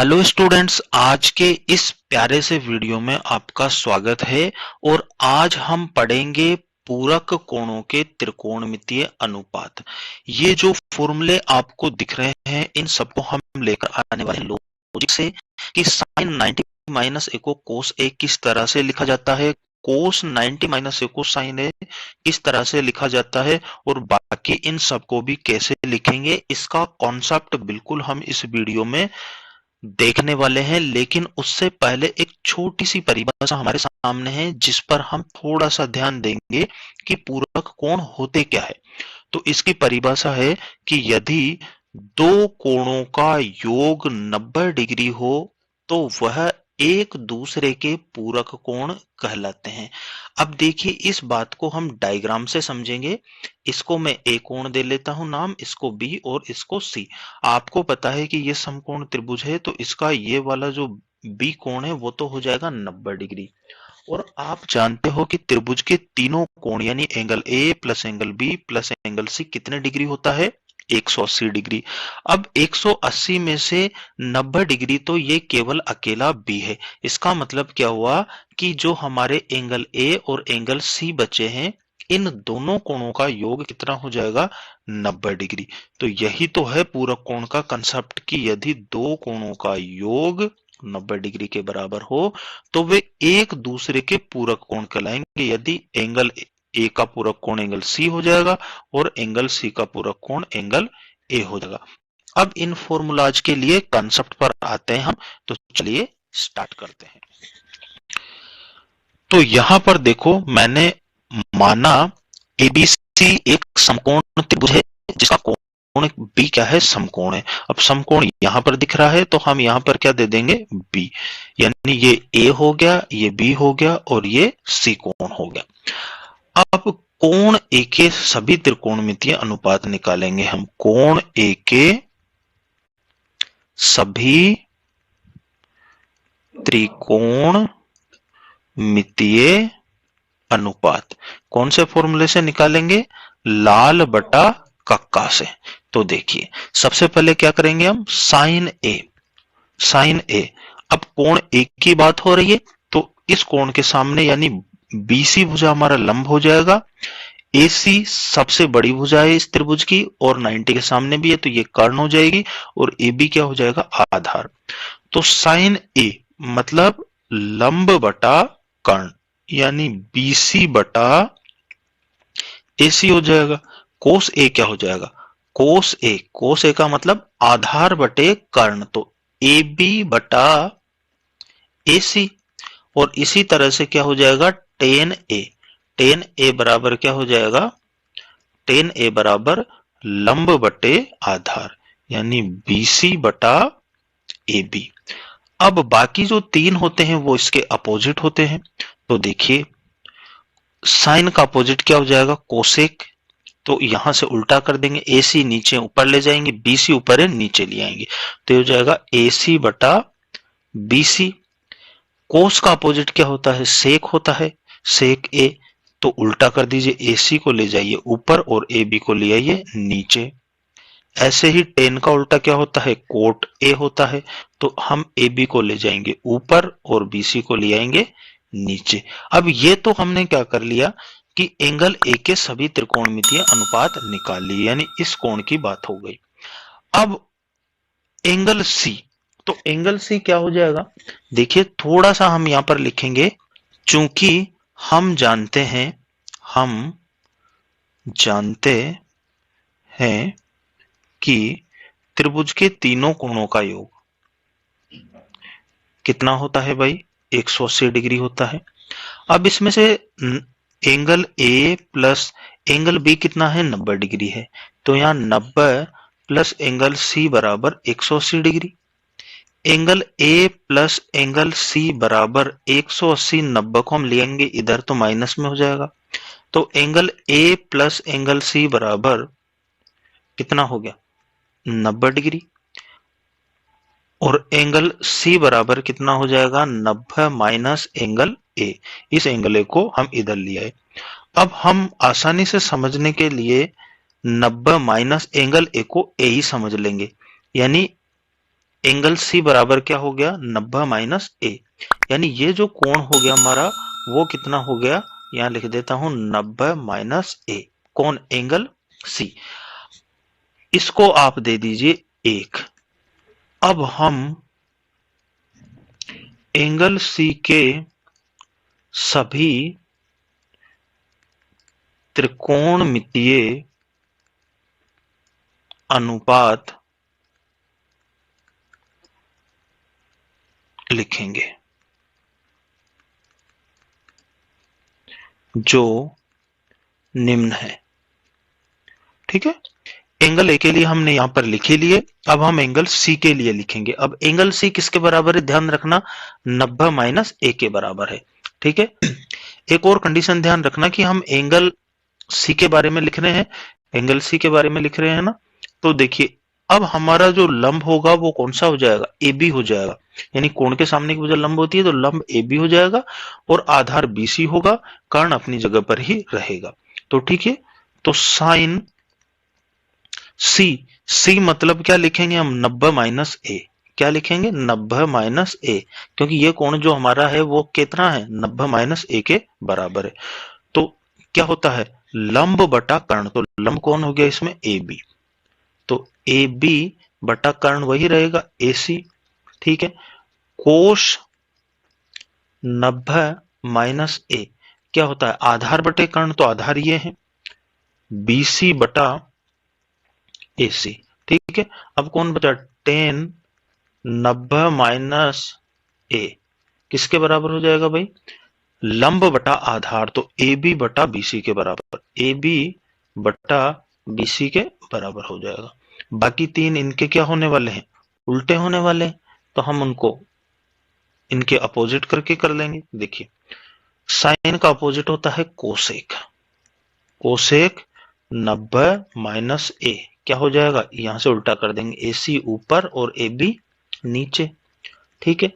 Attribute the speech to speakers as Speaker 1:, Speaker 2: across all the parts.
Speaker 1: Hello students, आज के इस प्यारे से वीडियो में आपका स्वागत है। और आज हम पढ़ेंगे पूरक कोणों के त्रिकोणमितीय अनुपात। ये जो फॉर्मूले आपको दिख रहे हैं, इन सबको हम लेकर आने वाले लॉजिक से कि साइन 90 माइनस ए को कोस ए किस तरह से लिखा जाता है, कोस 90 माइनस ए को साइन ए किस तरह से लिखा जाता है, और बाकी इन सबको भी कैसे लिखेंगे, इसका कॉन्सेप्ट बिल्कुल हम इस वीडियो में देखने वाले हैं। लेकिन उससे पहले एक छोटी सी परिभाषा हमारे सामने है जिस पर हम थोड़ा सा ध्यान देंगे कि पूरक कोण होते क्या है। तो इसकी परिभाषा है कि यदि दो कोणों का योग 90 डिग्री हो तो वह एक दूसरे के पूरक कोण कहलाते हैं। अब देखिए, इस बात को हम डायग्राम से समझेंगे। इसको मैं ए कोण दे लेता हूं नाम, इसको बी और इसको सी। आपको पता है कि ये समकोण त्रिभुज है, तो इसका ये वाला जो बी कोण है वो तो हो जाएगा 90 डिग्री। और आप जानते हो कि त्रिभुज के तीनों कोण यानी angle A plus angle B plus angle C कितने डिग्री होता है? 180 डिग्री। अब 180 में से 90 डिग्री तो ये केवल अकेला बी है। इसका मतलब क्या हुआ कि जो हमारे एंगल ए और एंगल सी बचे हैं, इन दोनों कोणों का योग कितना हो जाएगा? 90 डिग्री। तो यही तो है पूरक कोण का कंसेप्ट कि यदि दो कोणों का योग 90 डिग्री के बराबर हो तो वे एक दूसरे के पूरक कोण कहलाएंगे। यदि एंगल ए का पूरक कोण एंगल सी हो जाएगा और एंगल सी का पूरक कोण एंगल ए हो जाएगा। अब इन फॉर्मूलाज के लिए कंसेप्ट पर आते हैं हम। तो चलिए स्टार्ट करते हैं। तो यहां पर देखो, मैंने माना एबीसी एक समकोण त्रिभुज है जिसका कोण बी क्या है? समकोण है। अब समकोण यहां पर दिख रहा है तो हम यहां पर क्या दे देंगे? बी। यानी ये ए हो गया, ये बी हो गया और ये सी कोण हो गया। अब कोण ए के सभी त्रिकोणमितीय अनुपात निकालेंगे हम। कोण ए के सभी त्रिकोणमितीय अनुपात कौन से फॉर्मूले से निकालेंगे? लाल बटा कक्का से। तो देखिए, सबसे पहले क्या करेंगे हम? साइन ए। साइन ए। अब कोण ए की बात हो रही है तो इस कोण के सामने यानी बीसी भुजा हमारा लंब हो जाएगा। एसी सबसे बड़ी भुजा है इस त्रिभुज की और 90 के सामने भी है तो ये कर्ण हो जाएगी और ए बी क्या हो जाएगा? आधार। तो साइन ए मतलब लंब बटा कर्ण यानी बीसी बटा एसी हो जाएगा। कोस ए क्या हो जाएगा? कोस ए। कोस ए का मतलब आधार बटे कर्ण, तो ए बी बटा एसी। और इसी तरह से क्या हो जाएगा? टेन ए। टेन ए बराबर क्या हो जाएगा? टेन ए बराबर लंब बटे आधार यानी बीसी बटा ए बी। अब बाकी जो तीन होते हैं वो इसके अपोजिट होते हैं। तो देखिए, साइन का अपोजिट क्या हो जाएगा? कोसेक। तो यहां से उल्टा कर देंगे, एसी नीचे ऊपर ले जाएंगे, बीसी ऊपर है नीचे ले आएंगे, तो ये हो जाएगा एसी बटा बीसी। कोस का अपोजिट क्या होता है? सेक होता है, सेक ए। तो उल्टा कर दीजिए, एसी को ले जाइए ऊपर और ए बी को ले आइए नीचे। ऐसे ही टेन का उल्टा क्या होता है? कोट ए होता है, तो हम ए बी को ले जाएंगे ऊपर और बीसी को ले आएंगे नीचे। अब ये तो हमने क्या कर लिया कि एंगल ए के सभी त्रिकोणमितीय अनुपात निकाल लिए, यानी इस कोण की बात हो गई। अब एंगल सी, तो एंगल सी क्या हो जाएगा? देखिए, थोड़ा सा हम यहां पर लिखेंगे, चूंकि हम जानते हैं कि त्रिभुज के तीनों कोणों का योग कितना होता है भाई? 180 डिग्री होता है। अब इसमें से angle A plus angle B कितना है? 90 डिग्री है। तो यहां 90 प्लस एंगल सी बराबर 180 degree. Angle A plus angle C बराबर 180। 90 को हम लेंगे इधर तो माइनस में हो जाएगा। तो angle A plus angle C बराबर कितना हो गया? 90 डिग्री। और एंगल सी बराबर कितना हो जाएगा? 90 माइनस एंगल ए। इस एंगल ए को हम इधर ले आए। अब हम आसानी से समझने के लिए 90 माइनस एंगल ए को ए ही समझ लेंगे, यानी एंगल सी बराबर क्या हो गया 90 माइनस ए, यानी ये जो कोण हो गया हमारा वो कितना हो गया, यहां लिख देता हूं 90 माइनस ए, कौन एंगल सी, इसको आप दे दीजिए 1। अब हम एंगल सी के सभी त्रिकोणमितीय अनुपात लिखेंगे जो निम्न है। ठीक है, एंगल ए के लिए हमने यहां पर लिख ही लिए, अब हम एंगल सी के लिए लिखेंगे। अब एंगल सी किसके बराबर है, ध्यान रखना 90 माइनस ए के बराबर है। ठीक है, एक और कंडीशन ध्यान रखना कि हम एंगल सी के बारे में लिख रहे हैं, एंगल सी के बारे में लिख रहे हैं ना, तो देखिए अब हमारा जो लंब होगा वो कौन सा हो जाएगा, ए बी हो जाएगा, यानी कोण के सामने की वजह लंब होती है तो लंब ए बी हो जाएगा और आधार बी सी होगा, कर्ण अपनी जगह पर ही रहेगा। तो ठीक है, तो साइन सी, सी मतलब क्या लिखेंगे हम 90 माइनस ए, क्या लिखेंगे 90 माइनस ए, क्योंकि ये कोण जो हमारा है वो कितना है 90 माइनस ए के बराबर है। तो क्या होता है लंब बटा कर्ण, तो लंब कौन हो गया इसमें ए बी, तो ए बी बटा कर्ण वही रहेगा ए सी। ठीक है, कोश 90 माइनस ए क्या होता है आधार बटे कर्ण, तो आधार ये है बीसी बटा एसी। ठीक है, अब कौन बचा 10 90 माइनस ए किसके बराबर हो जाएगा भाई, लंब बटा आधार, तो ए बी बटा बीसी के बराबर, ए बी बटा बीसी के बराबर हो जाएगा। बाकी तीन इनके क्या होने वाले हैं, उल्टे होने वाले हैं, तो हम उनको इनके अपोजिट करके कर लेंगे। देखिए साइन का अपोजिट होता है कोसेक, कोसेक 90 माइनस ए क्या हो जाएगा, यहां से उल्टा कर देंगे, ए सी ऊपर और ए बी नीचे। ठीक है,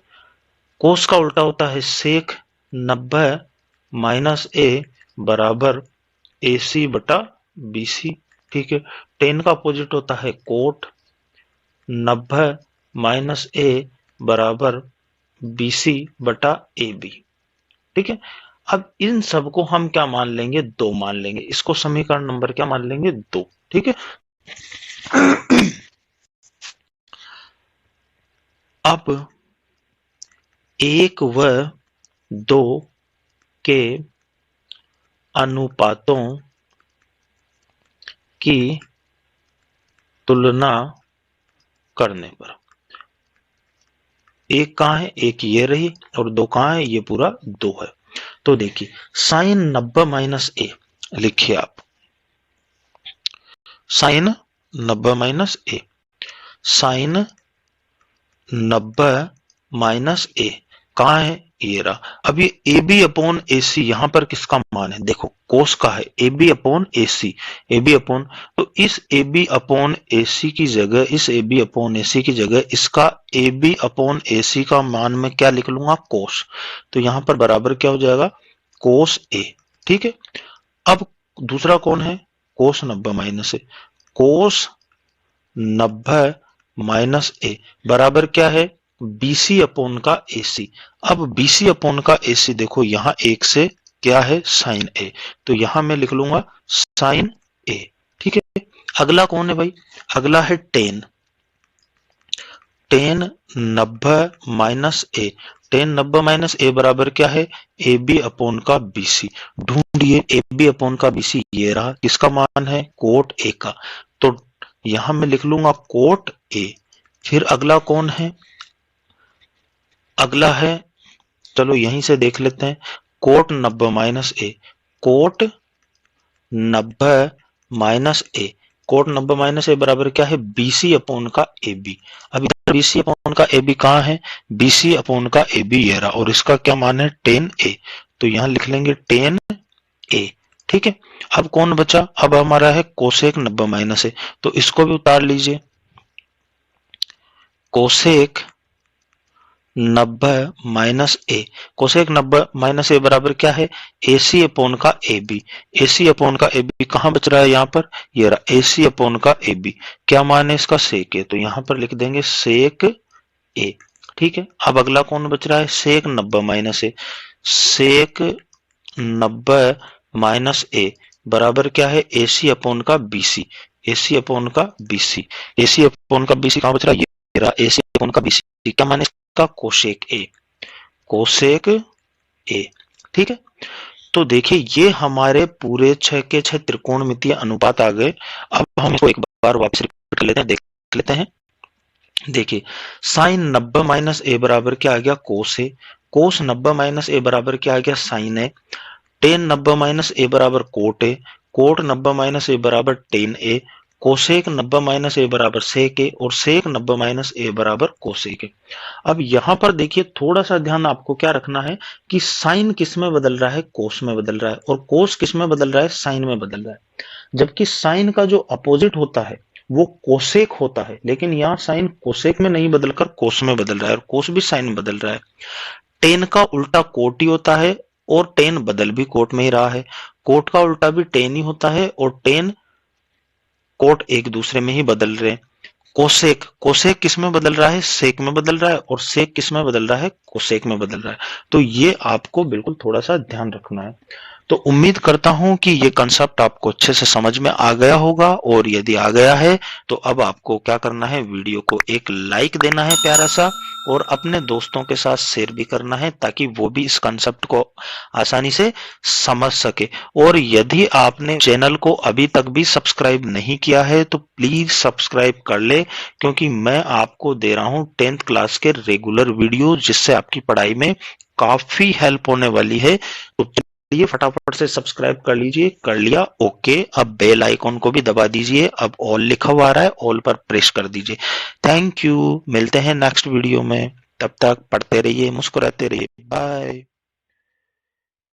Speaker 1: कोस का उल्टा होता है सेक 90 माइनस ए बराबर ए सी बटा बी सी। ठीक है, टेन का अपोजिट होता है कोट 90 माइनस ए बराबर बी सी बटा ए बी। ठीक है, अब इन सबको हम क्या मान लेंगे, दो मान लेंगे, इसको समीकरण नंबर क्या मान लेंगे, दो। ठीक है, अब 1 व 2 के अनुपातों की तुलना करने पर, एक कहां है, एक ये रही और दो कहां है, ये पूरा दो है। तो देखिए साइन 90 माइनस ए लिखिए आप, साइन 90 माइनस ए, साइन 90 माइनस ए कहां है, ये रहा। अब ये ए बी अपॉन ए सी यहां पर किसका मान है, देखो कोस का है, A B upon A C, A B upon, तो इस ए बी अपॉन ए सी की जगह, इस ए बी अपॉन ए सी की जगह इसका ए बी अपॉन ए सी का मान में क्या लिख लूंगा, कोस, तो यहां पर बराबर क्या हो जाएगा कोस ए। ठीक है, अब दूसरा कौन है कोस 90 माइनस ए, कोस 90 माइनस ए बराबर क्या है बीसी अपॉन का एसी। अब बीसी अपॉन का एसी देखो यहां एक से क्या है साइन ए, तो यहां मैं लिख लूंगा साइन ए। ठीक है, अगला कौन है भाई, अगला है टेन, टेन 90 माइनस ए, टेन 90 माइनस ए बराबर क्या है ए बी अपॉन का बीसी। ढूंढिए ए बी अपॉन का बीसी, ये रहा, किसका मान है कोट ए का, तो यहां मैं लिख लूंगा कोट ए। फिर अगला कौन है, अगला है, चलो यहीं से देख लेते हैं, कोट 90 माइनस ए, कोट 90 माइनस ए, कोट 90 माइनस ए बराबर क्या है बीसी अपॉन का ए बी। अब इधर बीसी अपॉन का ए बी कहां है, बीसी अपॉन का ए बी ये रहा, और इसका क्या मान है 10 ए, तो यहां लिख लेंगे 10 ए। ठीक है, अब कौन बचा, अब हमारा है कोसेक 90 माइनस ए, तो इसको भी उतार लीजिए, कोसेक 90 माइनस ए, कोसेक 90 माइनस ए बराबर क्या है एसी अपॉन का ए बी, एसी अपॉन का ए बी कहां बच रहा है यहां पर, ये रहा एसी अपॉन का ए बी, क्या मान है इसका सेक ए, तो यहां पर लिख देंगे सेक ए। ठीक है, अब अगला कौन बच रहा है, सेक 90 माइनस ए। सेक 90 माइनस ए बराबर क्या है, एसी अपॉन का बीसी। एसी अपॉन का बीसी, एसी अपॉन का बीसी कहां बच रहा है, ये रहा एसी अपॉन का बीसी। क्या माने इसका, कोसेक ए, कोसेक ए। ठीक है, तो देखिए ये हमारे पूरे 6 के 6 त्रिकोणमितीय अनुपात आ गए। अब हम इसको एक बार वापस रिपीट कर लेते हैं, देख लेते हैं। देखिए साइन 90 माइनस ए बराबर क्या आ गया, कोस ए। कोस 90 माइनस ए बराबर क्या आ गया, साइन ए। टेन 90 माइनस ए बराबर कोट ए। कोट 90 माइनस ए बराबर टेन ए। कोसेक 90 माइनस ए बराबर सेक ए, और सेक 90 माइनस ए बराबर कोसेक ए। अब यहां पर देखिए थोड़ा सा ध्यान आपको क्या रखना है कि साइन किस में बदल रहा है, कोस में बदल रहा है, और कोस किस में बदल रहा है, साइन में बदल रहा है। जबकि साइन का जो अपोजिट होता है वो कोसेक होता है, लेकिन यहाँ साइन कोसेक में नहीं बदलकर कोस में बदल रहा है, और कोस भी साइन में बदल रहा है। टेन का उल्टा कोट ही होता है, और टेन बदल भी कोट में ही रहा है। कोट का उल्टा भी टेन ही होता है, और टेन कोट एक दूसरे में ही बदल रहे हैं। कोसेक, कोसेक किस में बदल रहा है, सेक में बदल रहा है, और सेक किस में बदल रहा है, कोसेक में बदल रहा है। तो ये आपको बिल्कुल थोड़ा सा ध्यान रखना है। तो उम्मीद करता हूं कि ये कंसेप्ट आपको अच्छे से समझ में आ गया होगा, और यदि आ गया है तो अब आपको क्या करना है, वीडियो को एक लाइक देना है प्यारा सा, और अपने दोस्तों के साथ शेयर भी करना है ताकि वो भी इस कंसेप्ट को आसानी से समझ सके। और यदि आपने चैनल को अभी तक भी सब्सक्राइब नहीं किया है तो प्लीज सब्सक्राइब कर ले, क्योंकि मैं आपको दे रहा हूं 10th क्लास के रेगुलर वीडियो, जिससे आपकी पढ़ाई में काफी हेल्प होने वाली है। तो चलिए फटाफट से सब्सक्राइब कर लीजिए, कर लिया, ओके। अब बेल आइकॉन को भी दबा दीजिए, अब ऑल लिखा हुआ आ रहा है, ऑल पर प्रेस कर दीजिए। थैंक यू, मिलते हैं नेक्स्ट वीडियो में, तब तक पढ़ते रहिए, मुस्कुराते रहिए, बाय।